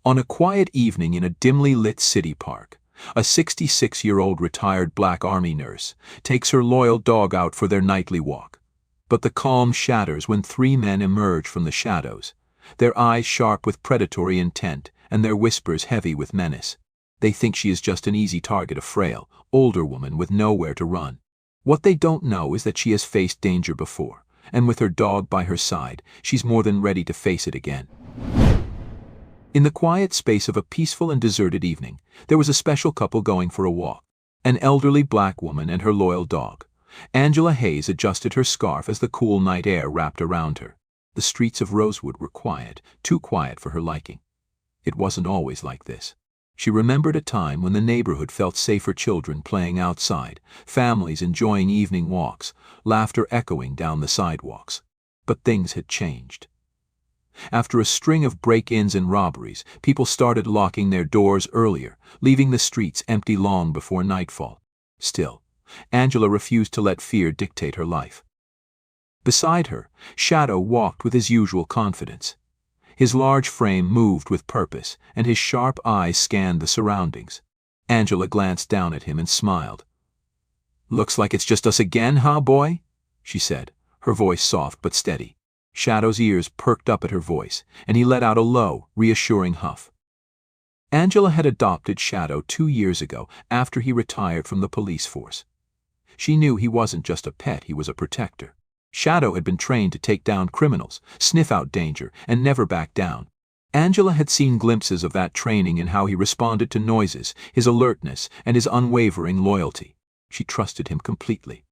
On a quiet evening in a dimly lit city park, a 66-year-old retired black army nurse takes her loyal dog out for their nightly walk. But the calm shatters when three men emerge from the shadows, their eyes sharp with predatory intent and their whispers heavy with menace. They think she is just an easy target, a frail, older woman with nowhere to run. What they don't know is that she has faced danger before, and with her dog by her side, she's more than ready to face it again. In the quiet space of a peaceful and deserted evening, there was a special couple going for a walk. An elderly black woman and her loyal dog. Angela Hayes adjusted her scarf as the cool night air wrapped around her. The streets of Rosewood were quiet, too quiet for her liking. It wasn't always like this. She remembered a time when the neighborhood felt safer, children playing outside, families enjoying evening walks, laughter echoing down the sidewalks. But things had changed. After a string of break-ins and robberies, people started locking their doors earlier, leaving the streets empty long before nightfall. Still, Angela refused to let fear dictate her life. Beside her, Shadow walked with his usual confidence. His large frame moved with purpose, and his sharp eyes scanned the surroundings. Angela glanced down at him and smiled. "Looks like it's just us again, huh, boy?" she said, her voice soft but steady. Shadow's ears perked up at her voice, and he let out a low, reassuring huff. Angela had adopted Shadow 2 years ago after he retired from the police force. She knew he wasn't just a pet, he was a protector. Shadow had been trained to take down criminals, sniff out danger, and never back down. Angela had seen glimpses of that training in how he responded to noises, his alertness, and his unwavering loyalty. She trusted him completely.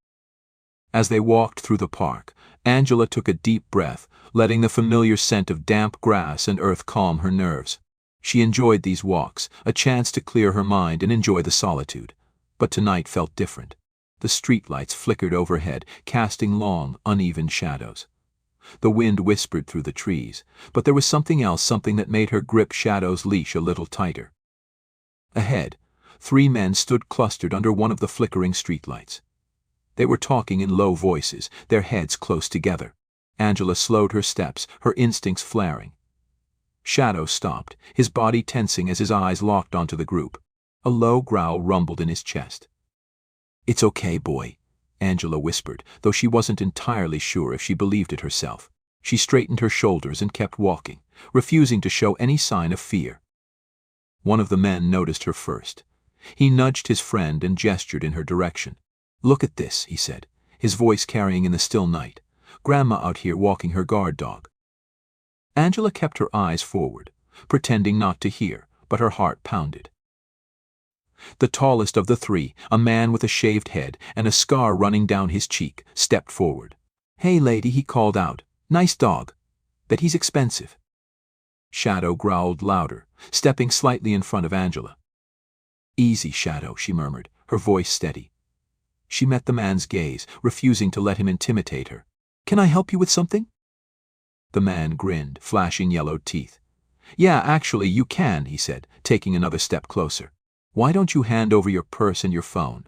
As they walked through the park, Angela took a deep breath, letting the familiar scent of damp grass and earth calm her nerves. She enjoyed these walks, a chance to clear her mind and enjoy the solitude. But tonight felt different. The streetlights flickered overhead, casting long, uneven shadows. The wind whispered through the trees, but there was something else, something that made her grip Shadow's leash a little tighter. Ahead, 3 men stood clustered under one of the flickering streetlights. They were talking in low voices, their heads close together. Angela slowed her steps, her instincts flaring. Shadow stopped, his body tensing as his eyes locked onto the group. A low growl rumbled in his chest. "It's okay, boy," Angela whispered, though she wasn't entirely sure if she believed it herself. She straightened her shoulders and kept walking, refusing to show any sign of fear. One of the men noticed her first. He nudged his friend and gestured in her direction. "Look at this," he said, his voice carrying in the still night. "Grandma out here walking her guard dog." Angela kept her eyes forward, pretending not to hear, but her heart pounded. The tallest of the 3, a man with a shaved head and a scar running down his cheek, stepped forward. "Hey lady," he called out. "Nice dog. Bet he's expensive." Shadow growled louder, stepping slightly in front of Angela. "Easy, Shadow," she murmured, her voice steady. She met the man's gaze, refusing to let him intimidate her. "Can I help you with something?" The man grinned, flashing yellowed teeth. "Yeah, actually, you can," he said, taking another step closer. "Why don't you hand over your purse and your phone?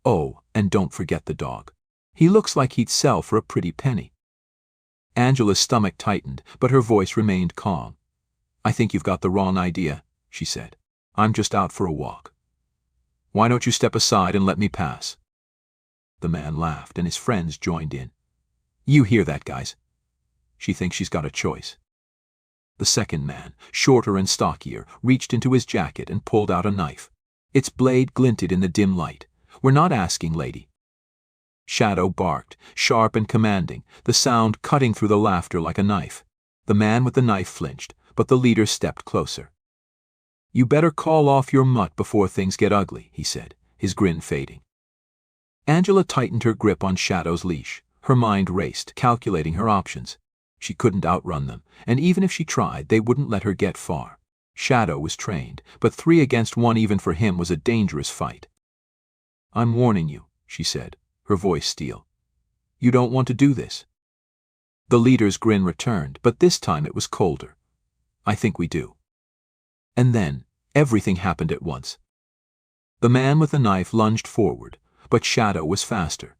Oh, and don't forget the dog. He looks like he'd sell for a pretty penny." Angela's stomach tightened, but her voice remained calm. "I think you've got the wrong idea," she said. "I'm just out for a walk. Why don't you step aside and let me pass?" The man laughed, and his friends joined in. "You hear that, guys? She thinks she's got a choice." The second man, shorter and stockier, reached into his jacket and pulled out a knife. Its blade glinted in the dim light. "We're not asking, lady." Shadow barked, sharp and commanding, the sound cutting through the laughter like a knife. The man with the knife flinched, but the leader stepped closer. "You better call off your mutt before things get ugly," he said, his grin fading. Angela tightened her grip on Shadow's leash. Her mind raced, calculating her options. She couldn't outrun them, and even if she tried, they wouldn't let her get far. Shadow was trained, but 3 against 1 even for him was a dangerous fight. "I'm warning you," she said, her voice steel. "You don't want to do this." The leader's grin returned, but this time it was colder. "I think we do." And then, everything happened at once. The man with the knife lunged forward, but Shadow was faster.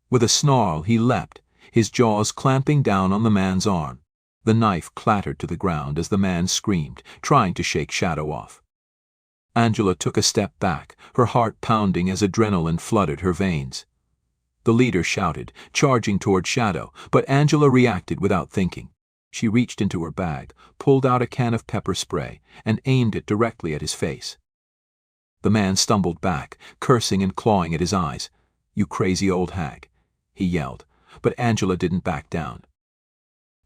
With a snarl, he leapt, his jaws clamping down on the man's arm. The knife clattered to the ground as the man screamed, trying to shake Shadow off. Angela took a step back, her heart pounding as adrenaline flooded her veins. The leader shouted, charging toward Shadow, but Angela reacted without thinking. She reached into her bag, pulled out a can of pepper spray, and aimed it directly at his face. The man stumbled back, cursing and clawing at his eyes. "You crazy old hag," he yelled, but Angela didn't back down.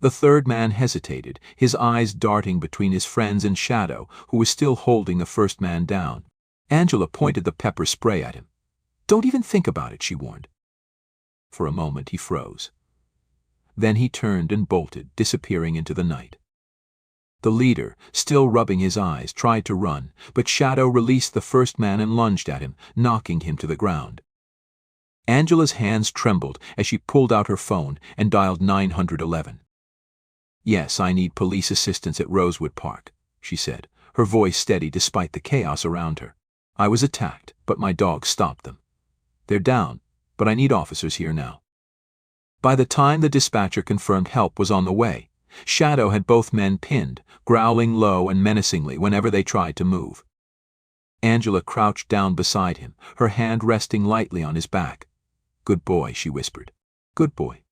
The third man hesitated, his eyes darting between his friends and Shadow, who was still holding the first man down. Angela pointed the pepper spray at him. "Don't even think about it," she warned. For a moment he froze. Then he turned and bolted, disappearing into the night. The leader, still rubbing his eyes, tried to run, but Shadow released the first man and lunged at him, knocking him to the ground. Angela's hands trembled as she pulled out her phone and dialed 911. "Yes, I need police assistance at Rosewood Park," she said, her voice steady despite the chaos around her. "I was attacked, but my dog stopped them. They're down, but I need officers here now." By the time the dispatcher confirmed help was on the way, Shadow had both men pinned, growling low and menacingly whenever they tried to move. Angela crouched down beside him, her hand resting lightly on his back. "Good boy," she whispered. "Good boy."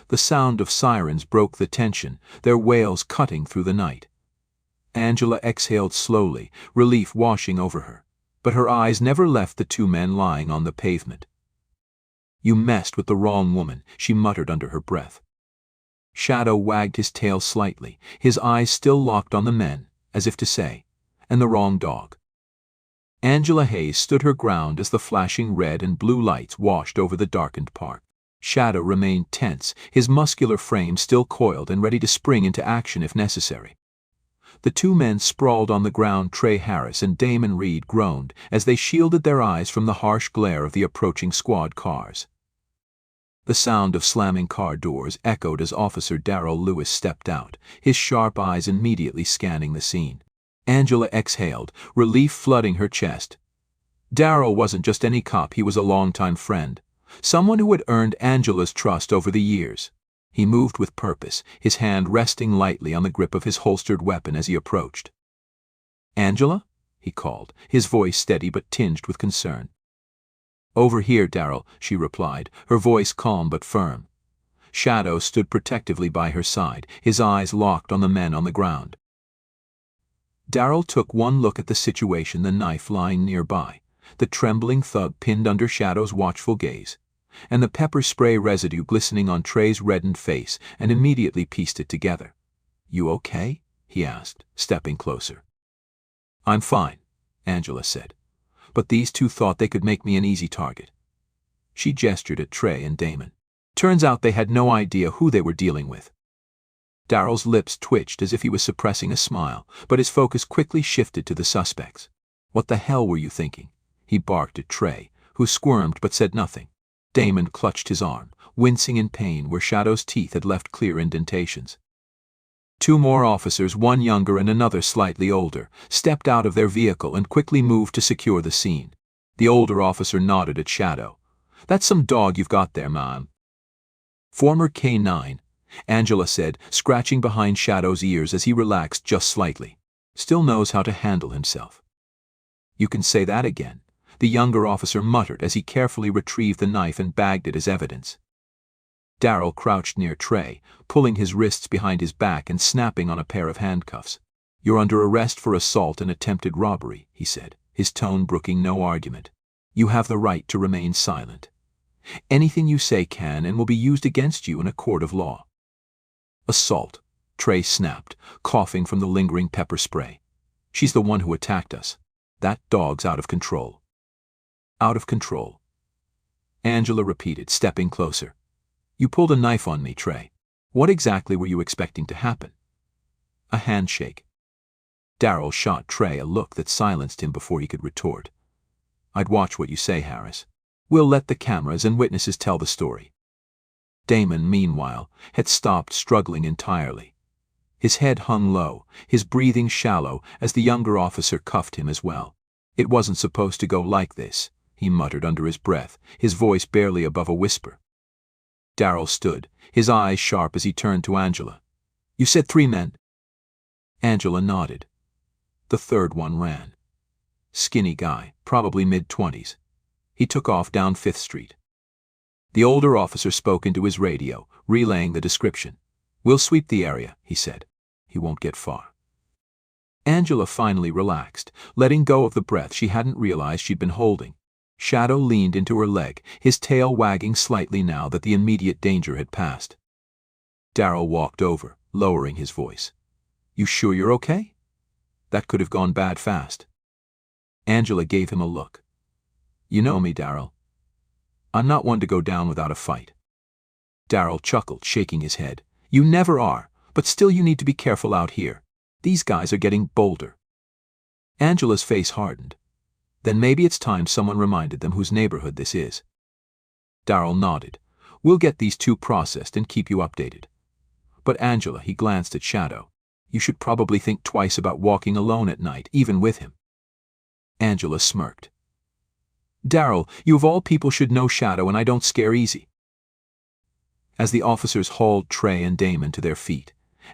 The sound of sirens broke the tension, their wails cutting through the night. Angela exhaled slowly, relief washing over her, but her eyes never left the two men lying on the pavement. "You messed with the wrong woman," she muttered under her breath. Shadow wagged his tail slightly, his eyes still locked on the men, as if to say, "And the wrong dog." Angela Hayes stood her ground as the flashing red and blue lights washed over the darkened park. Shadow remained tense, his muscular frame still coiled and ready to spring into action if necessary. The two men sprawled on the ground. Trey Harris and Damon Reed groaned as they shielded their eyes from the harsh glare of the approaching squad cars. The sound of slamming car doors echoed as Officer Darrell Lewis stepped out, his sharp eyes immediately scanning the scene. Angela exhaled, relief flooding her chest. Darrell wasn't just any cop, he was a longtime friend, someone who had earned Angela's trust over the years. He moved with purpose, his hand resting lightly on the grip of his holstered weapon as he approached. "Angela?" he called, his voice steady but tinged with concern. "Over here, Darrell," she replied, her voice calm but firm. Shadow stood protectively by her side, his eyes locked on the men on the ground. Darrell took one look at the situation, the knife lying nearby, the trembling thug pinned under Shadow's watchful gaze, and the pepper spray residue glistening on Trey's reddened face, and immediately pieced it together. "You okay?" he asked, stepping closer. "I'm fine," Angela said, "but these two thought they could make me an easy target." She gestured at Trey and Damon. Turns out they had no idea who they were dealing with. Darrell's lips twitched as if he was suppressing a smile, but his focus quickly shifted to the suspects. "What the hell were you thinking?" he barked at Trey, who squirmed but said nothing. Damon clutched his arm, wincing in pain where Shadow's teeth had left clear indentations. Two more officers, one younger and another slightly older, stepped out of their vehicle and quickly moved to secure the scene. The older officer nodded at Shadow. "That's some dog you've got there, ma'am." "Former K-9, Angela said, scratching behind Shadow's ears as he relaxed just slightly. "Still knows how to handle himself." "You can say that again," the younger officer muttered as he carefully retrieved the knife and bagged it as evidence. Darrell crouched near Trey, pulling his wrists behind his back and snapping on a pair of handcuffs. "You're under arrest for assault and attempted robbery," he said, his tone brooking no argument. "You have the right to remain silent. Anything you say can and will be used against you in a court of law." "Assault," Trey snapped, coughing from the lingering pepper spray. "She's the one who attacked us. That dog's out of control." "Out of control," Angela repeated, stepping closer. "You pulled a knife on me, Trey. What exactly were you expecting to happen?" "A handshake." Darrell shot Trey a look that silenced him before he could retort. "I'd watch what you say, Harris. We'll let the cameras and witnesses tell the story." Damon, meanwhile, had stopped struggling entirely. His head hung low, his breathing shallow as the younger officer cuffed him as well. "It wasn't supposed to go like this," he muttered under his breath, his voice barely above a whisper. Darrell stood, his eyes sharp as he turned to Angela. You said 3 men. Angela nodded. The third one ran. Skinny guy, probably mid-20s. He took off down 5th Street. The older officer spoke into his radio, relaying the description. We'll sweep the area, he said. He won't get far. Angela finally relaxed, letting go of the breath she hadn't realized she'd been holding. Shadow leaned into her leg, his tail wagging slightly now that the immediate danger had passed. Darryl walked over, lowering his voice. You sure you're okay? That could have gone bad fast. Angela gave him a look. You know me, Darryl. I'm not one to go down without a fight. Darryl chuckled, shaking his head. You never are, but still you need to be careful out here. These guys are getting bolder. Angela's face hardened. Then maybe it's time someone reminded them whose neighborhood this is. Darryl nodded. We'll get these 2 processed and keep you updated. But Angela, he glanced at Shadow. You should probably think twice about walking alone at night, even with him. Angela smirked. Darryl, you of all people should know Shadow, and I don't scare easy. As the officers hauled Trey and Damon to their feet,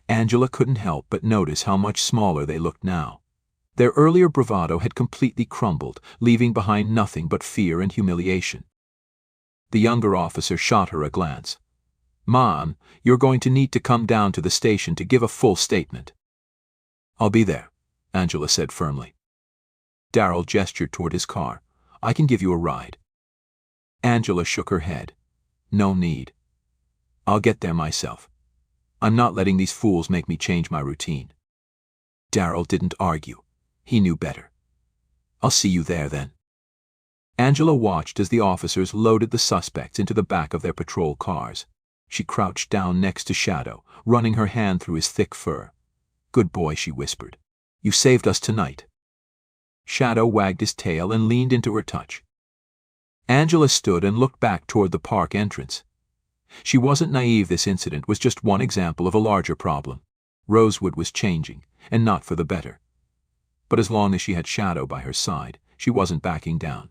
Angela couldn't help but notice how much smaller they looked now. Their earlier bravado had completely crumbled, leaving behind nothing but fear and humiliation. The younger officer shot her a glance. Mom, you're going to need to come down to the station to give a full statement. I'll be there, Angela said firmly. Darryl gestured toward his car. I can give you a ride. Angela shook her head. No need. I'll get there myself. I'm not letting these fools make me change my routine. Darryl didn't argue. He knew better. I'll see you there then. Angela watched as the officers loaded the suspects into the back of their patrol cars. She crouched down next to Shadow, running her hand through his thick fur. Good boy, she whispered. You saved us tonight. Shadow wagged his tail and leaned into her touch. Angela stood and looked back toward the park entrance. She wasn't naive. This incident was just one example of a larger problem. Rosewood was changing, and not for the better. But as long as she had Shadow by her side, she wasn't backing down.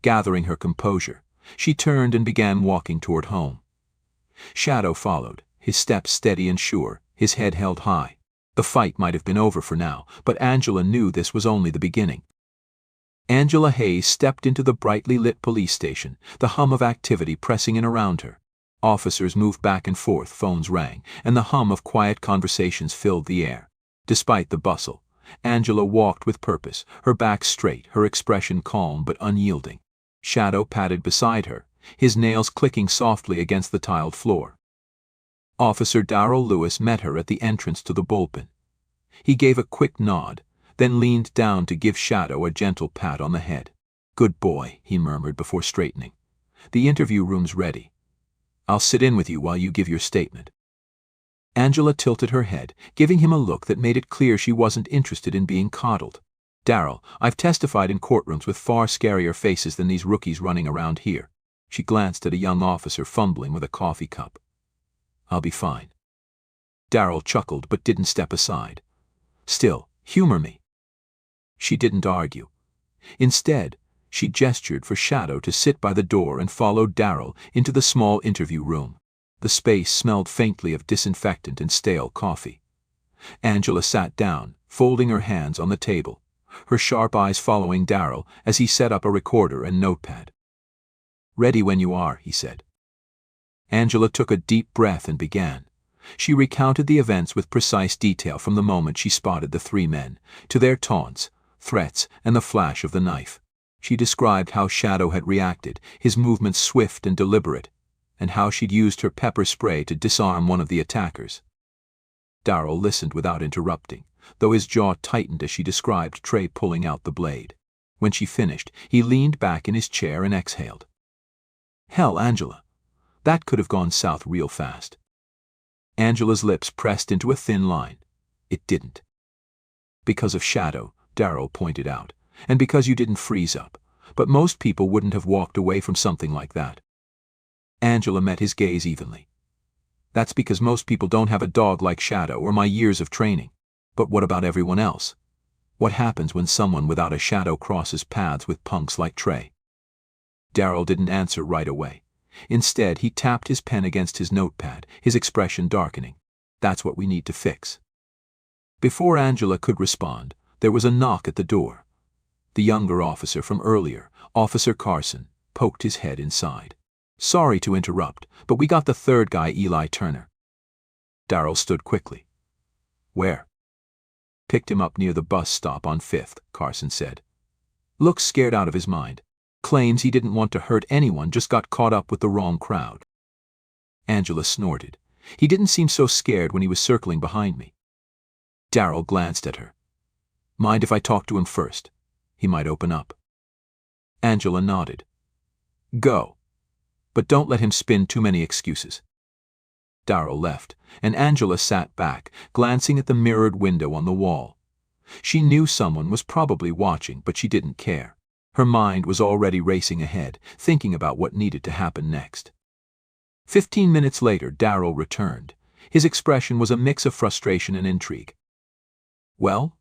Gathering her composure, she turned and began walking toward home. Shadow followed, his steps steady and sure, his head held high. The fight might have been over for now, but Angela knew this was only the beginning. Angela Hayes stepped into the brightly lit police station, the hum of activity pressing in around her. Officers moved back and forth, phones rang, and the hum of quiet conversations filled the air. Despite the bustle, Angela walked with purpose, her back straight, her expression calm but unyielding. Shadow padded beside her, his nails clicking softly against the tiled floor. Officer Darryl Lewis met her at the entrance to the bullpen. He gave a quick nod, then leaned down to give Shadow a gentle pat on the head. Good boy, he murmured before straightening. The interview room's ready. I'll sit in with you while you give your statement. Angela tilted her head, giving him a look that made it clear she wasn't interested in being coddled. Darryl, I've testified in courtrooms with far scarier faces than these rookies running around here. She glanced at a young officer fumbling with a coffee cup. I'll be fine. Darryl chuckled but didn't step aside. Still, humor me. She didn't argue. Instead, she gestured for Shadow to sit by the door and followed Darryl into the small interview room. The space smelled faintly of disinfectant and stale coffee. Angela sat down, folding her hands on the table, her sharp eyes following Darryl as he set up a recorder and notepad. Ready when you are, he said. Angela took a deep breath and began. She recounted the events with precise detail from the moment she spotted the 3 men, to their taunts, threats, and the flash of the knife. She described how Shadow had reacted, his movements swift and deliberate, and how she'd used her pepper spray to disarm one of the attackers. Darryl listened without interrupting, though his jaw tightened as she described Trey pulling out the blade. When she finished, he leaned back in his chair and exhaled. Hell, Angela. That could have gone south real fast. Angela's lips pressed into a thin line. It didn't. Because of Shadow, Darryl pointed out, and because you didn't freeze up, but most people wouldn't have walked away from something like that. Angela met his gaze evenly. That's because most people don't have a dog like Shadow or my years of training. But what about everyone else? What happens when someone without a shadow crosses paths with punks like Trey? Darryl didn't answer right away. Instead, he tapped his pen against his notepad, his expression darkening. That's what we need to fix." Before Angela could respond, there was a knock at the door. The younger officer from earlier, Officer Carson, poked his head inside. "Sorry to interrupt, but we got the third guy, Eli Turner." Darrell stood quickly. "Where?" "Picked him up near the bus stop on 5th, Carson said. "Looks scared out of his mind. Claims he didn't want to hurt anyone, just got caught up with the wrong crowd." Angela snorted. "He didn't seem so scared when he was circling behind me." Darrell glanced at her. "Mind if I talk to him first? He might open up." Angela nodded. "Go. But don't let him spin too many excuses." Darrell left, and Angela sat back, glancing at the mirrored window on the wall. She knew someone was probably watching, but she didn't care. Her mind was already racing ahead, thinking about what needed to happen next. 15 minutes later, Darrell returned. His expression was a mix of frustration and intrigue. "Well?"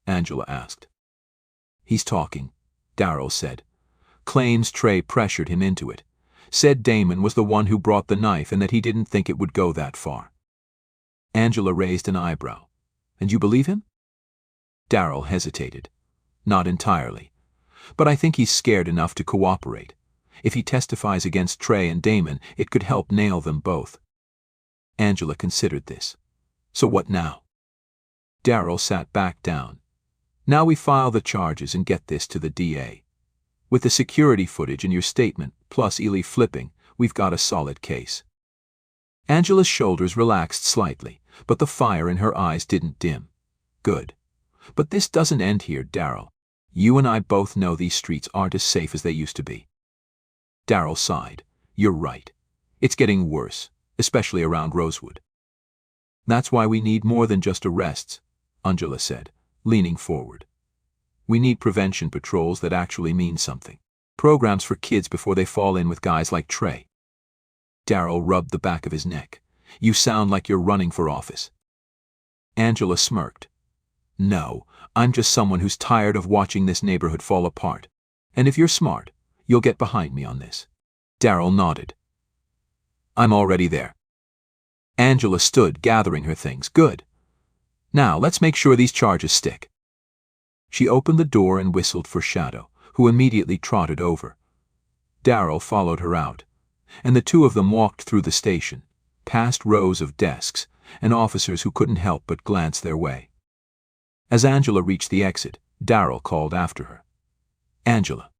Angela asked. "He's talking," Darrell said. "Claims Trey pressured him into it. Said Damon was the one who brought the knife and that he didn't think it would go that far." Angela raised an eyebrow. "And you believe him?" Darrell hesitated. "Not entirely. But I think he's scared enough to cooperate. If he testifies against Trey and Damon, it could help nail them both." Angela considered this. "So what now?" Darrell sat back down. "Now we file the charges and get this to the DA. With the security footage and your statement, plus Ely flipping, we've got a solid case." Angela's shoulders relaxed slightly, but the fire in her eyes didn't dim. "Good. But this doesn't end here, Darrell. You and I both know these streets aren't as safe as they used to be." Darrell sighed. "You're right. It's getting worse, especially around Rosewood." "That's why we need more than just arrests," Angela said, leaning forward. "We need prevention patrols that actually mean something. Programs for kids before they fall in with guys like Trey." Darrell rubbed the back of his neck. "You sound like you're running for office." Angela smirked. "No, I'm just someone who's tired of watching this neighborhood fall apart. And if you're smart, you'll get behind me on this." Darrell nodded. "I'm already there." Angela stood, gathering her things. "Good. Now, let's make sure these charges stick." She opened the door and whistled for Shadow, who immediately trotted over. Darrell followed her out, and the two of them walked through the station, past rows of desks and officers who couldn't help but glance their way. As Angela reached the exit, Darrell called after her. "Angela."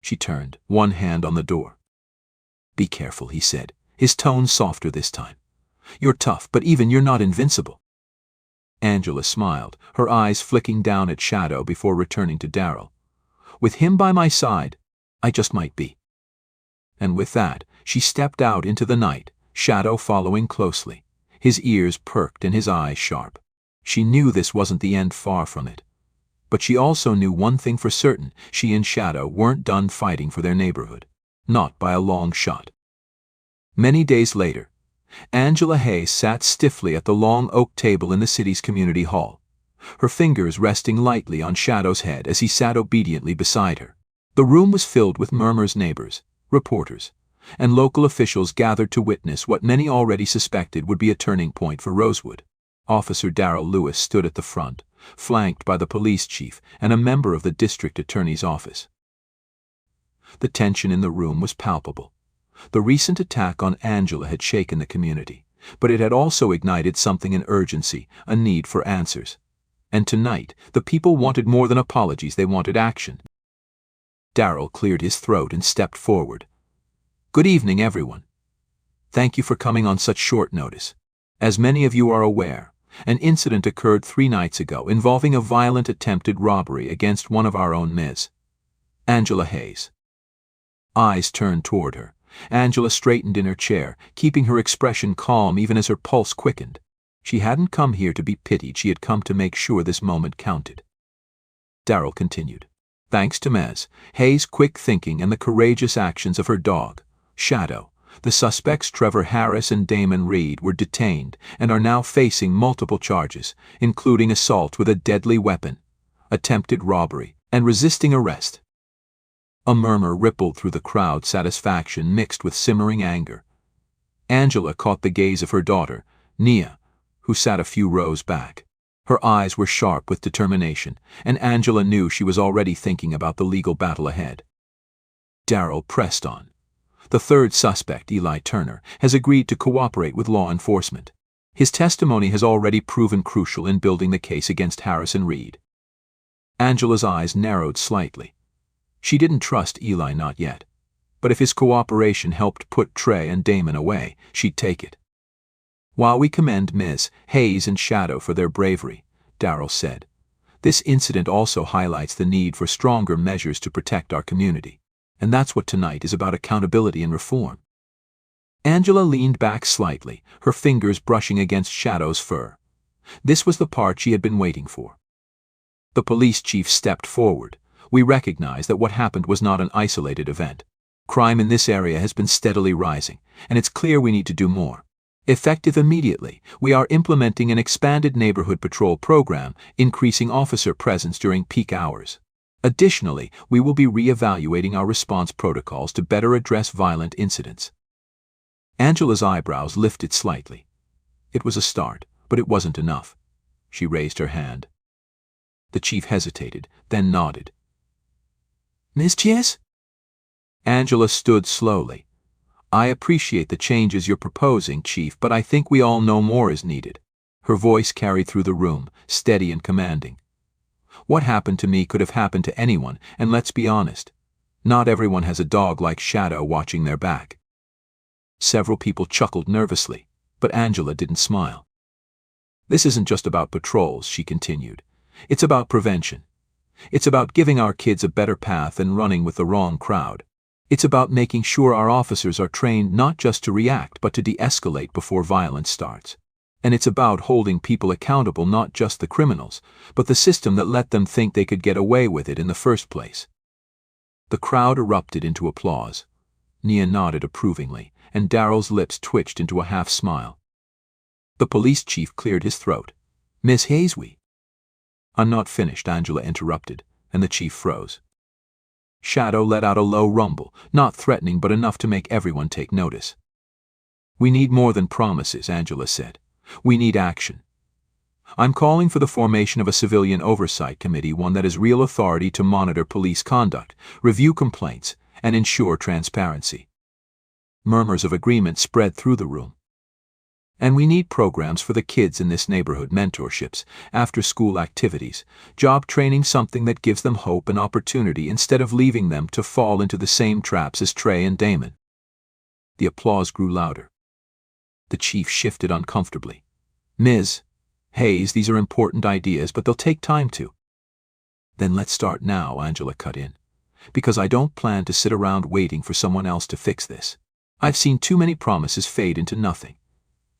She turned, one hand on the door. "Be careful," he said, his tone softer this time. "You're tough, but even you're not invincible." Angela smiled, her eyes flicking down at Shadow before returning to Darrell. "With him by my side, I just might be." And with that, she stepped out into the night, Shadow following closely, his ears perked and his eyes sharp. She knew this wasn't the end, far from it. But she also knew one thing for certain: she and Shadow weren't done fighting for their neighborhood. Not by a long shot. Many days later, Angela Hayes sat stiffly at the long oak table in the city's community hall, her fingers resting lightly on Shadow's head as he sat obediently beside her. The room was filled with murmurs, neighbors, reporters, and local officials gathered to witness what many already suspected would be a turning point for Rosewood. Officer Darrell Lewis stood at the front, flanked by the police chief and a member of the district attorney's office. The tension in the room was palpable. The recent attack on Angela had shaken the community, but it had also ignited something in urgency, a need for answers. And tonight, the people wanted more than apologies, they wanted action. Darrell cleared his throat and stepped forward. "Good evening, everyone. Thank you for coming on such short notice. As many of you are aware, an incident occurred 3 nights ago involving a violent attempted robbery against one of our own Ms. Angela Hayes." Eyes turned toward her. Angela straightened in her chair, keeping her expression calm even as her pulse quickened. She hadn't come here to be pitied, she had come to make sure this moment counted. Darrell continued. "Thanks to Ms. Hayes' quick thinking and the courageous actions of her dog, Shadow, the suspects Trevor Harris and Damon Reed were detained and are now facing multiple charges, including assault with a deadly weapon, attempted robbery, and resisting arrest." A murmur rippled through the crowd, satisfaction mixed with simmering anger. Angela caught the gaze of her daughter, Nia, who sat a few rows back. Her eyes were sharp with determination, and Angela knew she was already thinking about the legal battle ahead. Darryl pressed on. The third suspect, Eli Turner, has agreed to cooperate with law enforcement. His testimony has already proven crucial in building the case against Harrison Reed. Angela's eyes narrowed slightly. She didn't trust Eli, not yet. But if his cooperation helped put Trey and Damon away, she'd take it. While we commend Ms. Hayes and Shadow for their bravery, Darryl said, this incident also highlights the need for stronger measures to protect our community. And that's what tonight is about: accountability and reform. Angela leaned back slightly, her fingers brushing against Shadow's fur. This was the part she had been waiting for. The police chief stepped forward. We recognize that what happened was not an isolated event. Crime in this area has been steadily rising, and it's clear we need to do more. Effective immediately, we are implementing an expanded neighborhood patrol program, increasing officer presence during peak hours. Additionally, we will be re-evaluating our response protocols to better address violent incidents. Angela's eyebrows lifted slightly. It was a start, but it wasn't enough. She raised her hand. The chief hesitated, then nodded. Ms. Chess? Angela stood slowly. I appreciate the changes you're proposing, Chief, but I think we all know more is needed. Her voice carried through the room, steady and commanding. What happened to me could have happened to anyone, and let's be honest. Not everyone has a dog like Shadow watching their back. Several people chuckled nervously, but Angela didn't smile. This isn't just about patrols, she continued. It's about prevention. It's about giving our kids a better path than running with the wrong crowd. It's about making sure our officers are trained not just to react but to de-escalate before violence starts. And it's about holding people accountable, not just the criminals, but the system that let them think they could get away with it in the first place. The crowd erupted into applause. Nia nodded approvingly, and Darryl's lips twitched into a half-smile. The police chief cleared his throat. Miss Hayes, I'm not finished, Angela interrupted, and the chief froze. Shadow let out a low rumble, not threatening but enough to make everyone take notice. We need more than promises, Angela said. We need action. I'm calling for the formation of a civilian oversight committee, one that has real authority to monitor police conduct, review complaints, and ensure transparency. Murmurs of agreement spread through the room. And we need programs for the kids in this neighborhood: mentorships, after-school activities, job training, something that gives them hope and opportunity instead of leaving them to fall into the same traps as Trey and Damon. The applause grew louder. The chief shifted uncomfortably. Ms. Hayes, these are important ideas, but they'll take time to. Then let's start now, Angela cut in. Because I don't plan to sit around waiting for someone else to fix this. I've seen too many promises fade into nothing.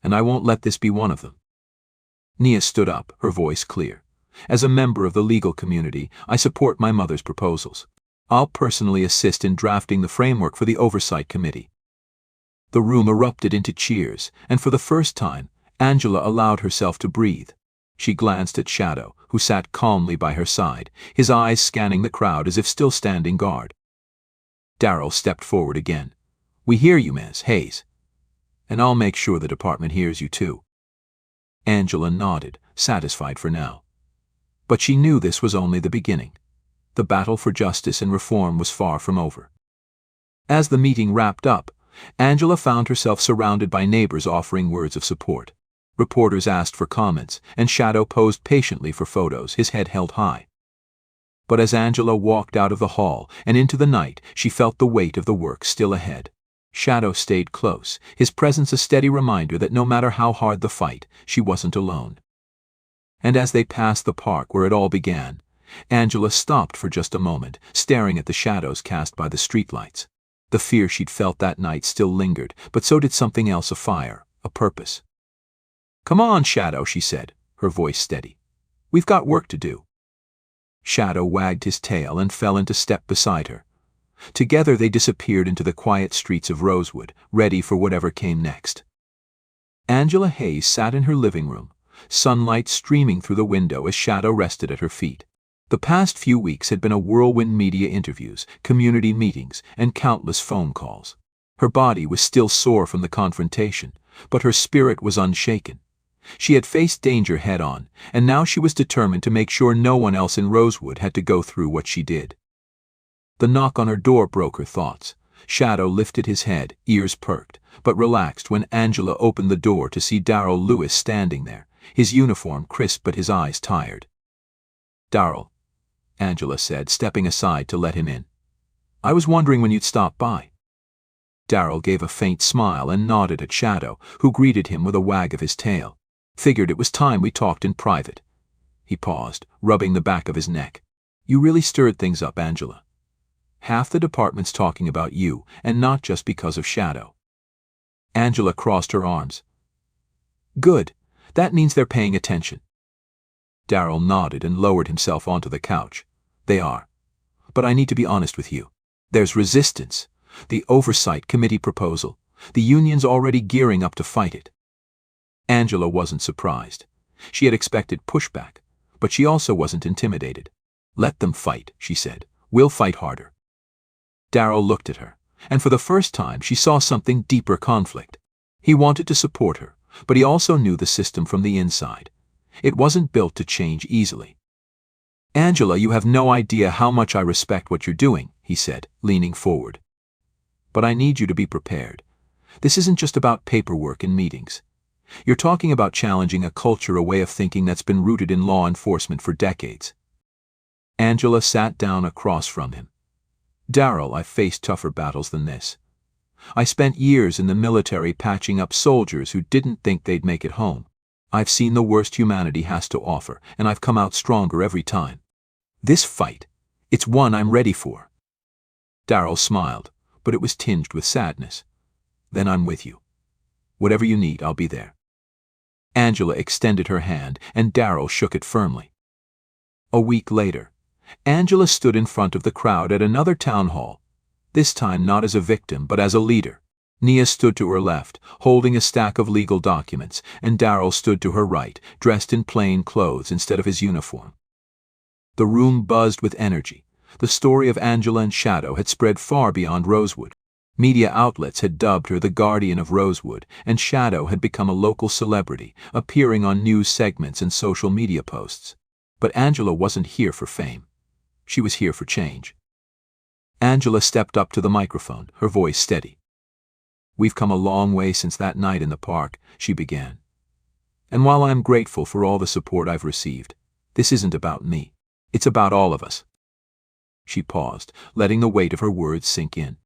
And I won't let this be one of them. Nia stood up, her voice clear. As a member of the legal community, I support my mother's proposals. I'll personally assist in drafting the framework for the oversight committee. The room erupted into cheers, and for the first time, Angela allowed herself to breathe. She glanced at Shadow, who sat calmly by her side, his eyes scanning the crowd as if still standing guard. Darryl stepped forward again. We hear you, Ms. Hayes. And I'll make sure the department hears you too. Angela nodded, satisfied for now. But she knew this was only the beginning. The battle for justice and reform was far from over. As the meeting wrapped up, Angela found herself surrounded by neighbors offering words of support. Reporters asked for comments, and Shadow posed patiently for photos, his head held high. But as Angela walked out of the hall and into the night, she felt the weight of the work still ahead. Shadow stayed close, his presence a steady reminder that no matter how hard the fight, she wasn't alone. And as they passed the park where it all began, Angela stopped for just a moment, staring at the shadows cast by the streetlights. The fear she'd felt that night still lingered, but so did something else: a fire, a purpose. Come on, Shadow, she said, her voice steady. We've got work to do. Shadow wagged his tail and fell into step beside her. Together they disappeared into the quiet streets of Rosewood, ready for whatever came next. Angela Hayes sat in her living room, sunlight streaming through the window as Shadow rested at her feet. The past few weeks had been a whirlwind: media interviews, community meetings, and countless phone calls. Her body was still sore from the confrontation, but her spirit was unshaken. She had faced danger head-on, and now she was determined to make sure no one else in Rosewood had to go through what she did. The knock on her door broke her thoughts. Shadow lifted his head, ears perked, but relaxed when Angela opened the door to see Darrell Lewis standing there, his uniform crisp but his eyes tired. "Darrell," Angela said, stepping aside to let him in. "I was wondering when you'd stop by." Darrell gave a faint smile and nodded at Shadow, who greeted him with a wag of his tail. "Figured it was time we talked in private." He paused, rubbing the back of his neck. "You really stirred things up, Angela. Half the department's talking about you, and not just because of Shadow." Angela crossed her arms. "Good. That means they're paying attention." Darrell nodded and lowered himself onto the couch. "They are. But I need to be honest with you. There's resistance. The Oversight Committee proposal. The union's already gearing up to fight it." Angela wasn't surprised. She had expected pushback, but she also wasn't intimidated. "Let them fight," she said. "We'll fight harder." Darrell looked at her, and for the first time she saw something deeper conflict. He wanted to support her, but he also knew the system from the inside. It wasn't built to change easily. "Angela, you have no idea how much I respect what you're doing," he said, leaning forward. "But I need you to be prepared. This isn't just about paperwork and meetings. You're talking about challenging a culture, a way of thinking that's been rooted in law enforcement for decades." Angela sat down across from him. "Darrell, I've faced tougher battles than this. I spent years in the military patching up soldiers who didn't think they'd make it home. I've seen the worst humanity has to offer, and I've come out stronger every time. This fight, it's one I'm ready for." Darrell smiled, but it was tinged with sadness. "Then I'm with you. Whatever you need, I'll be there." Angela extended her hand, and Darrell shook it firmly. A week later, Angela stood in front of the crowd at another town hall, this time not as a victim but as a leader. Nia stood to her left, holding a stack of legal documents, and Darrell stood to her right, dressed in plain clothes instead of his uniform. The room buzzed with energy. The story of Angela and Shadow had spread far beyond Rosewood. Media outlets had dubbed her the Guardian of Rosewood, and Shadow had become a local celebrity, appearing on news segments and social media posts. But Angela wasn't here for fame. She was here for change. Angela stepped up to the microphone, her voice steady. "We've come a long way since that night in the park," she began. "And while I'm grateful for all the support I've received, this isn't about me. It's about all of us." She paused, letting the weight of her words sink in.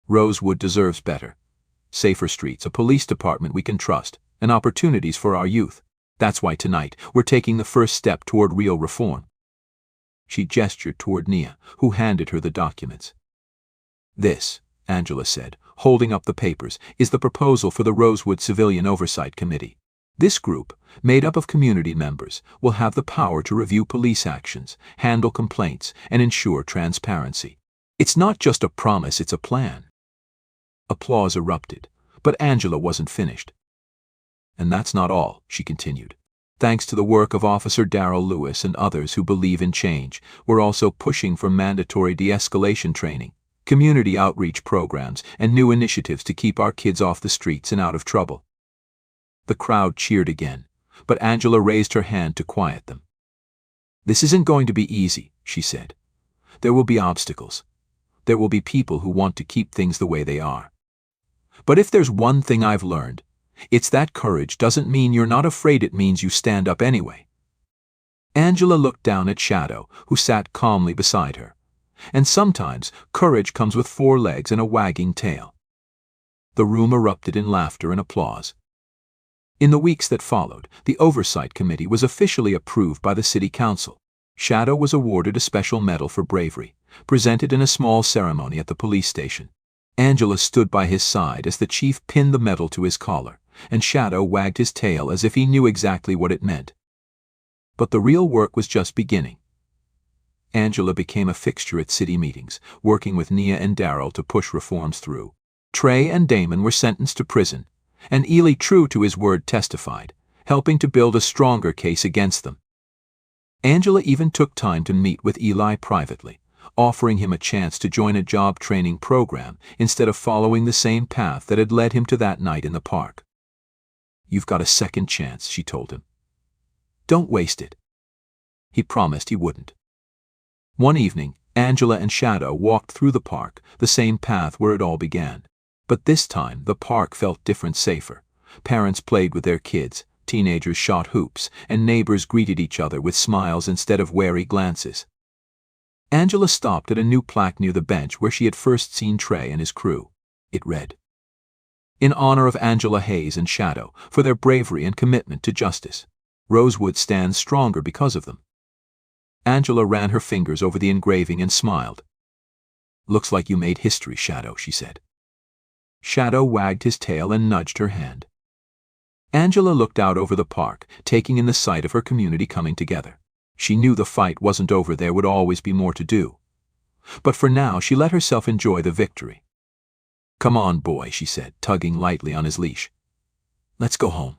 "Rosewood deserves better. Safer streets, a police department we can trust, and opportunities for our youth. That's why tonight we're taking the first step toward real reform." She gestured toward Nia, who handed her the documents. "This," Angela said, holding up the papers, "is the proposal for the Rosewood Civilian Oversight Committee. This group, made up of community members, will have the power to review police actions, handle complaints, and ensure transparency. It's not just a promise, it's a plan." Applause erupted, but Angela wasn't finished. "And that's not all," she continued. "Thanks to the work of Officer Darrell Lewis and others who believe in change, we're also pushing for mandatory de-escalation training, community outreach programs, and new initiatives to keep our kids off the streets and out of trouble." The crowd cheered again, but Angela raised her hand to quiet them. "This isn't going to be easy," she said. "There will be obstacles. There will be people who want to keep things the way they are. But if there's one thing I've learned, it's that courage doesn't mean you're not afraid, it means you stand up anyway." Angela looked down at Shadow, who sat calmly beside her. And sometimes courage comes with 4 legs and a wagging tail. The room erupted in laughter and applause. In the weeks that followed, the Oversight Committee was officially approved by the City Council. Shadow was awarded a special medal for bravery, presented in a small ceremony at the police station. Angela stood by his side as the chief pinned the medal to his collar, and Shadow wagged his tail as if he knew exactly what it meant. But the real work was just beginning. Angela became a fixture at city meetings, working with Nia and Darrell to push reforms through. Trey and Damon were sentenced to prison, and Ely, true to his word, testified, helping to build a stronger case against them. Angela even took time to meet with Eli privately, offering him a chance to join a job training program instead of following the same path that had led him to that night in the park. You've got a second chance, she told him. Don't waste it. He promised he wouldn't. One evening, Angela and Shadow walked through the park, the same path where it all began. But this time, the park felt different, safer. Parents played with their kids, teenagers shot hoops, and neighbors greeted each other with smiles instead of wary glances. Angela stopped at a new plaque near the bench where she had first seen Trey and his crew. It read, "In honor of Angela Hayes and Shadow, for their bravery and commitment to justice. Rosewood stands stronger because of them." Angela ran her fingers over the engraving and smiled. "Looks like you made history, Shadow," she said. Shadow wagged his tail and nudged her hand. Angela looked out over the park, taking in the sight of her community coming together. She knew the fight wasn't over, there would always be more to do. But for now, she let herself enjoy the victory. "Come on, boy," she said, tugging lightly on his leash. "Let's go home."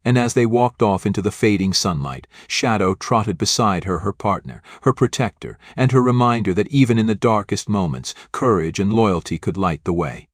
And as they walked off into the fading sunlight, Shadow trotted beside her, her partner, her protector, and her reminder that even in the darkest moments, courage and loyalty could light the way.